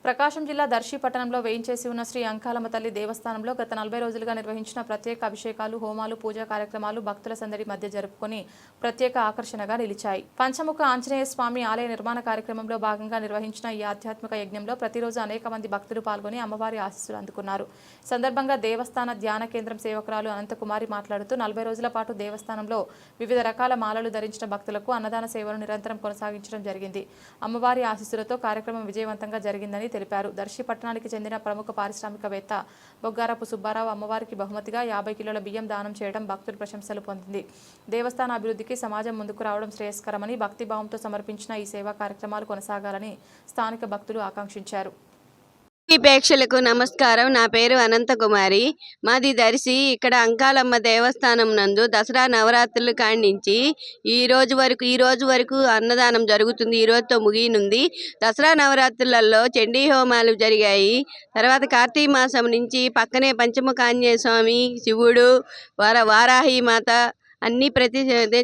ప్రకాశం జిల్లా దర్శి పట్టణంలో వేయించేసి ఉన్న శ్రీ అంకాలమ్మ తల్లి దేవస్థానంలో గత 40 రోజులుగా నిర్వహించిన ప్రత్యేక అభిషేకాలు, హోమాలు, పూజా కార్యక్రమాలు భక్తుల సందడి మధ్య జరుపుకొని ప్రత్యేక ఆకర్షణగా నిలిచాయి. పంచముఖ ఆంజనేయ స్వామి ఆలయ నిర్మాణ కార్యక్రమంలో భాగంగా నిర్వహించిన ఈ ఆధ్యాత్మిక యజ్ఞంలో ప్రతిరోజు అనేక మంది భక్తులు పాల్గొని అమ్మవారి ఆశీస్సులు అందుకున్నారు. సందర్భంగా దేవస్థాన ధ్యాన కేంద్రం సేవకురాలు అనంతకుమారి మాట్లాడుతూ 40 రోజుల పాటు దేవస్థానంలో వివిధ రకాల మాలలు ధరించిన భక్తులకు అన్నదాన సేవలు నిరంతరం కొనసాగించడం జరిగింది. అమ్మవారి ఆశీస్సులతో కార్యక్రమం విజయవంతంగా జరిగిందని తెలిపారు. దర్శి పట్టణానికి చెందిన ప్రముఖ పారిశ్రామికవేత్త బొగ్గారపు సుబ్బారావు అమ్మవారికి బహుమతిగా 50 కిలోల బియ్యం దానం చేయడం భక్తుల ప్రశంసలు పొందింది. దేవస్థాన అభివృద్ధికి సమాజం ముందుకు రావడం శ్రేయస్కరమని, భక్తిభావంతో సమర్పించిన ఈ సేవా కార్యక్రమాలు కొనసాగాలని స్థానిక భక్తులు ఆకాంక్షించారు. ప్రేక్షకులకు నమస్కారం. నా పేరు అనంతకుమారి. మాది దర్శి. ఇక్కడ అంకాలమ్మ దేవస్థానం నందు దసరా నవరాత్రులు కాడించి ఈ రోజు వరకు అన్నదానం జరుగుతుంది. ఈ రోజుతో ముగియనుంది. దసరా నవరాత్రులలో చండీ హోమాలు జరిగాయి. తర్వాత కార్తీక మాసం నుంచి పక్కనే పంచముఖ ఆంజనేయ స్వామి, శివుడు, వారాహి మాత అన్ని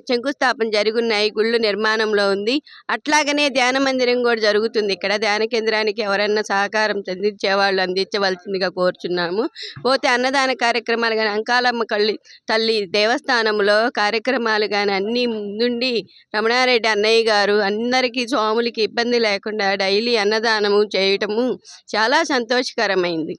శంకుస్థాపన జరుగున్నాయి. గుళ్ళు నిర్మాణంలో ఉంది. అట్లాగనే ధ్యాన మందిరం కూడా జరుగుతుంది. ఇక్కడ ధ్యాన కేంద్రానికి ఎవరన్నా సహకారం అందించేవాళ్ళు అందించవలసిందిగా కోరుచున్నాము. పోతే అన్నదాన కార్యక్రమాలు కానీ అంకాలమ్మ తల్లి దేవస్థానంలో కార్యక్రమాలు కానీ అన్ని ముందుండి రమణారెడ్డి అన్నయ్య గారు అందరికీ స్వాములకి ఇబ్బంది లేకుండా డైలీ అన్నదానము చేయటము చాలా సంతోషకరమైంది.